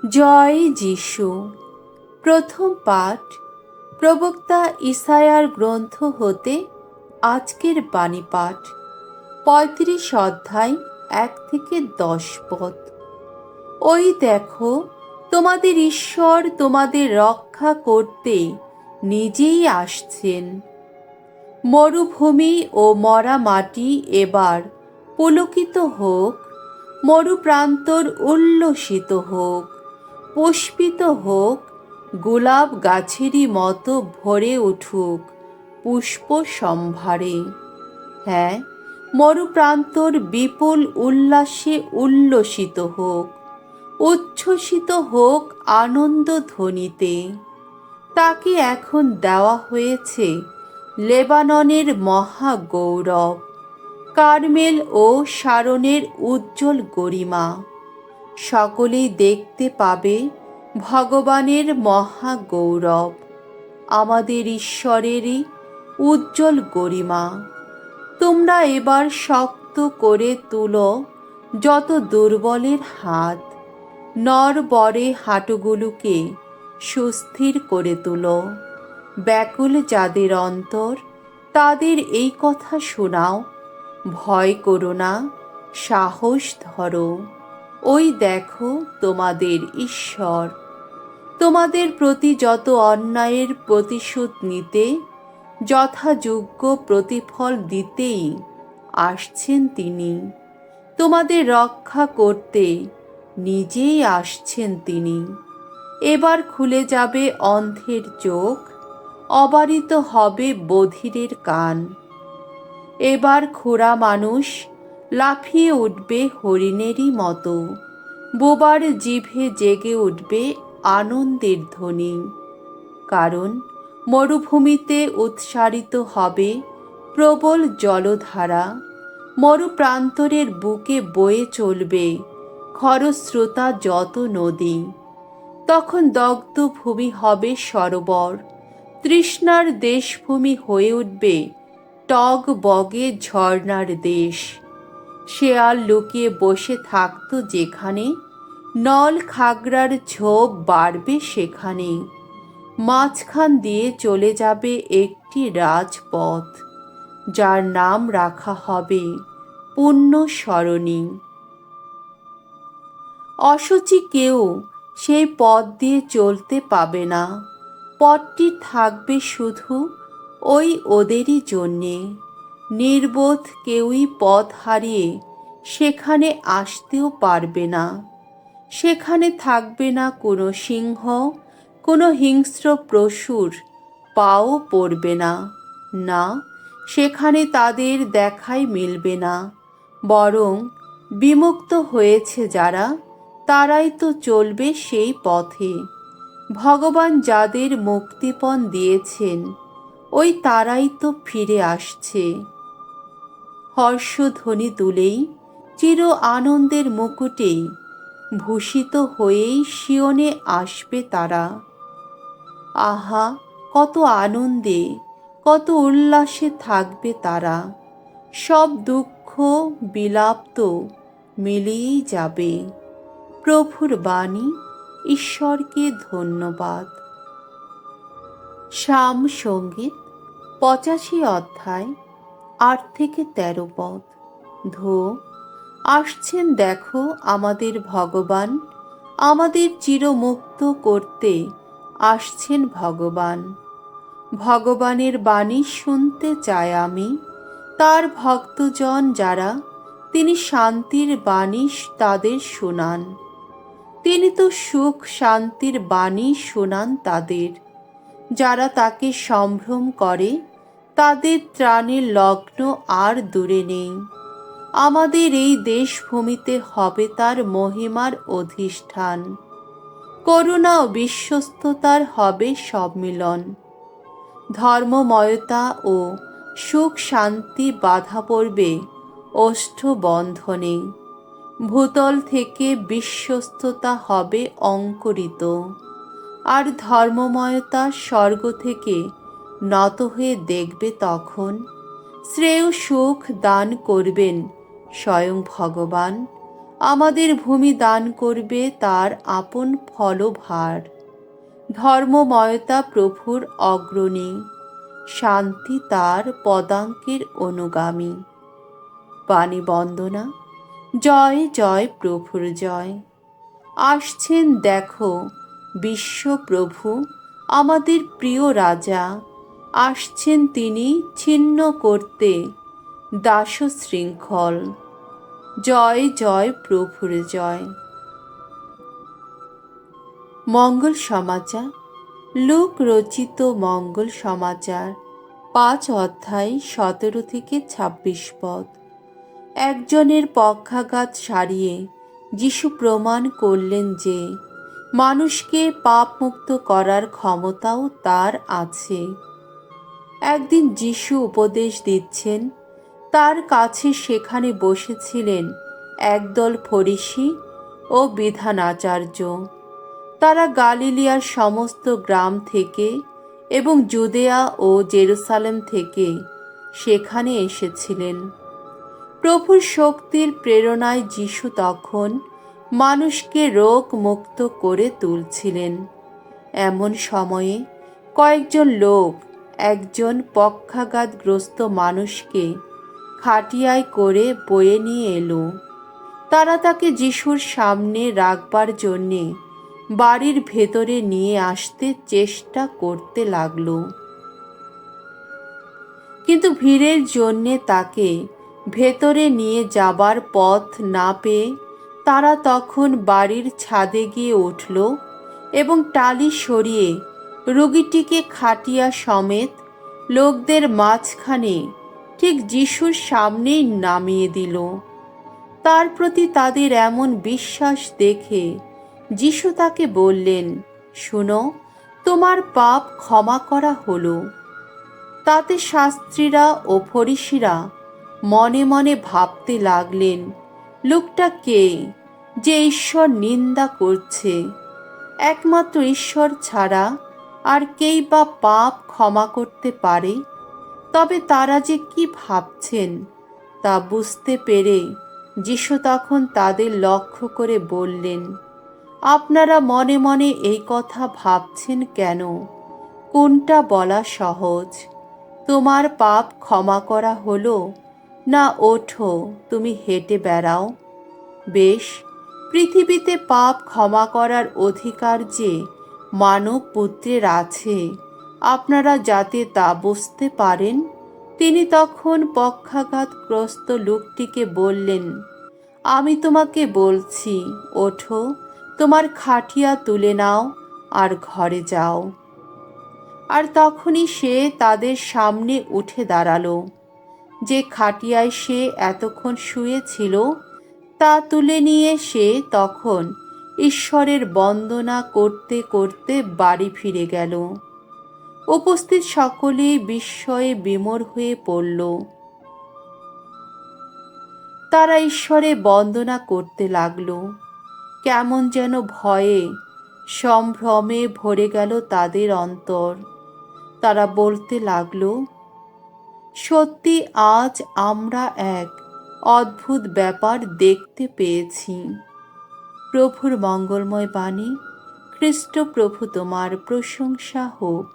জয় যিশু। প্রথম পাঠ প্রবক্তা ইসায়ার গ্রন্থ হতে। আজকের বাণী পাঠ ৩৫ অধ্যায় ১ থেকে ১০ পদ। ওই দেখো, তোমাদের ঈশ্বর তোমাদের রক্ষা করতে নিজেই আসছেন। মরুভূমি ও মরা মাটি এবার পুলকিত হোক, মরুপ্রান্তর উল্লসিত হোক, পুষ্পিত হোক, গোলাপ গাছেরই মতো ভরে উঠুক পুষ্প সম্ভারে। হ্যাঁ, মরুপ্রান্তর বিপুল উল্লাসে উল্লসিত হোক, উচ্ছ্বসিত হোক আনন্দ ধ্বনিতে। তাকে এখন দেওয়া হয়েছে লেবাননের মহা গৌরব, কার্মেল ও শারনের উজ্জ্বল গরিমা। সকলেই দেখতে পাবে ভগবানের মহা গৌরব, আমাদের ঈশ্বরেরই উজ্জ্বল গরিমা। তোমরা এবার শক্ত করে তুলো যত দুর্বলের হাত, নরবরে হাঁটুগুলোকে সুস্থির করে তুলো। ব্যাকুল যাদের অন্তর, তাদের এই কথা শোনাও, ভয় করো না, সাহস ধরো। ওই দেখো তোমাদের ঈশ্বর। তোমাদের প্রতি যত অন্যায়ের প্রতিশোধ নিতে, যথাযোগ্য প্রতিফল দিতেই আসছেন তিনি। তোমাদের রক্ষা করতে নিজেই আসছেন তিনি। এবার খুলে যাবে অন্ধের চোখ, অবারিত হবে বধিরের কান। এবার খোঁড়া মানুষ লাফিয়ে উঠবে হরিণেরই মতো, বোবার জিভে জেগে উঠবে আনন্দের ধ্বনি। কারণ মরুভূমিতে উৎসারিত হবে প্রবল জলধারা, মরুপ্রান্তরের বুকে বয়ে চলবে খরস্রোতা যত নদী। তখন দগ্ধ ভূমি হবে সরোবর, তৃষ্ণার দেশভূমি হয়ে উঠবে টগ বগে ঝর্ণার দেশ। শেয়াল লুকিয়ে বসে থাকত যেখানে, নল খাগড়ার ঝোপ বাড়বে সেখানে। মাঝখান দিয়ে চলে যাবে একটি রাজপথ, যার নাম রাখা হবে পুণ্য সরণী। অশুচি কেউ সেই পথ দিয়ে চলতে পাবে না। পথটি থাকবে শুধু ওই ওদেরই জন্যে। নির্বোধ কেউই পথ হারিয়ে সেখানে আসতেও পারবে না। সেখানে থাকবে না কোনো সিংহ, কোনো হিংস্র পশুর পাও পড়বে না। না, সেখানে তাদের দেখাই মিলবে না। বরং বিমুক্ত হয়েছে যারা, তারাই তো চলবে সেই পথে। ভগবান যাদের মুক্তিপণ দিয়েছেন, ওই তারাই তো ফিরে আসছে। হর্ষধ্বনি তুলেই, চির আনন্দের মুকুটেই ভূষিত হয়েই সিয়নে আসবে তারা। আহা, কত আনন্দে, কত উল্লাসে থাকবে তারা। সব দুঃখ বিলাপ তো মিলিয়েই যাবে। প্রভুর বাণী। ঈশ্বরকে ধন্যবাদ। সাম সঙ্গীত ৮৫ অধ্যায় ৮ থেকে ১৩ পদ। ধো, আসছেন দেখো আমাদের ভগবান, আমাদের চিরমুক্ত করতে আসছেন ভগবান। ভগবানের বাণী শুনতে চাই আমি, তার ভক্তজন যারা, তিনি শান্তির বাণী তাদের শোনান। তিনি তো সুখ শান্তির বাণী শোনান তাদের, যারা তাকে সম্ভ্রম করে। তাদের ত্রাণের লগ্ন আর দূরে নেই। আমাদের এই দেশভূমিতে হবে তার মহিমার অধিষ্ঠান। করুণা ও বিশ্বস্ততার হবে সম্মিলন। ধর্মময়তা ও সুখ শান্তি বাধা পড়বে ওষ্ঠবন্ধনে। ভূতল থেকে বিশ্বস্ততা হবে অঙ্কুরিত, আর ধর্মময়তা স্বর্গ থেকে নত হয়ে দেখবে তখন। শ্রেয় সুখ দান করবেন স্বয়ং ভগবান, আমাদের ভূমি দান করবে তার আপন ফলভার। ধর্মময়তা প্রভুর অগ্রণী, শান্তি তার পদাঙ্কের অনুগামী। বাণী বন্দনা। জয় জয় প্রভুর জয়। আসছেন দেখো বিশ্বপ্রভু, আমাদের প্রিয় রাজা। আসছেন তিনি ছিন্ন করতে দাসশৃঙ্খল। জয় জয় প্রভুর জয়। মঙ্গল সমাচার। লূক রচিত মঙ্গল সমাচার 5 অধ্যায় 17 থেকে 26 পদ। একজনের পক্ষাঘাত সারিয়ে যিশু প্রমাণ করলেন যে মানুষকে পাপমুক্ত করার ক্ষমতাও তার আছে। একদিন যিশু উপদেশ দিচ্ছেন, তার কাছে সেখানে বসেছিলেন একদল ফরিসি ও বিধানাচার্য। তারা গালিলিয়ার সমস্ত গ্রাম থেকে এবং জুদেয়া ও জেরুসালেম থেকে সেখানে এসেছিলেন। প্রভুর শক্তির প্রেরণায় যিশু তখন মানুষকে রোগ মুক্ত করে তুলছিলেন। এমন সময়ে কয়েকজন লোক একজন পক্ষাঘাতগ্রস্ত মানুষকে খাটিয়ায় করে বয়ে নিয়ে এলো। তারা তাকে যিশুর সামনে রাখবার জন্যে বাড়ির ভেতরে নিয়ে আসতে চেষ্টা করতে লাগলো, কিন্তু ভিড়ের জন্যে তাকে ভেতরে নিয়ে যাবার পথ না পেয়ে তারা তখন বাড়ির ছাদে গিয়ে উঠল এবং টালি সরিয়ে রোগীটিকে খাটিয়া সমেত লোকদের মাঝখানে ঠিক যিশুর সামনেই নামিয়ে দিল। তার প্রতি তাদের এমন বিশ্বাস দেখে যিশু তাকে বললেন, শুনো, তোমার পাপ ক্ষমা করা হলো। তাতে শাস্ত্রীরা ও ফরিসিরা মনে মনে ভাবতে লাগলেন, লোকটা কে যে ঈশ্বর নিন্দা করছে? একমাত্র ঈশ্বর ছাড়া আর কেই বা পাপ ক্ষমা করতে পারে? তবে তারা যে কি ভাবছেন তা বুঝতে পেরে যিশু তখন তাদের লক্ষ্য করে বললেন, আপনারা মনে মনে এই কথা ভাবছেন কেন? কোনটা বলা সহজ, তোমার পাপ ক্ষমা করা হলো, না ওঠো তুমি হেঁটে বেড়াও? বেশ, পৃথিবীতে পাপ ক্ষমা করার অধিকার যে মানব পুত্রের আছে, আপনারা যাতে তা বুঝতে পারেন। তিনি তখন পক্ষাঘাতগ্রস্ত লোকটিকে বললেন, আমি তোমাকে বলছি, ওঠো, তোমার খাটিয়া তুলে নাও আর ঘরে যাও। আর তখনই সে তাদের সামনে উঠে দাঁড়ালো। যে খাটিয়ায় সে এতক্ষণ শুয়েছিল তা তুলে নিয়ে সে তখন ঈশ্বরের বন্দনা করতে করতে বাড়ি ফিরে গেল। উপস্থিত সকলেই বিস্ময়ে বিমর হয়ে পড়ল। তারা ঈশ্বরে বন্দনা করতে লাগল। কেমন যেন ভয়ে সম্ভ্রমে ভরে গেল তাদের অন্তর। তারা বলতে লাগল, সত্যি আজ আমরা এক অদ্ভুত ব্যাপার দেখতে পেয়েছি। প্রভুর মঙ্গলময় বাণী। খ্রিস্ট প্রভু তোমার প্রশংসা হোক।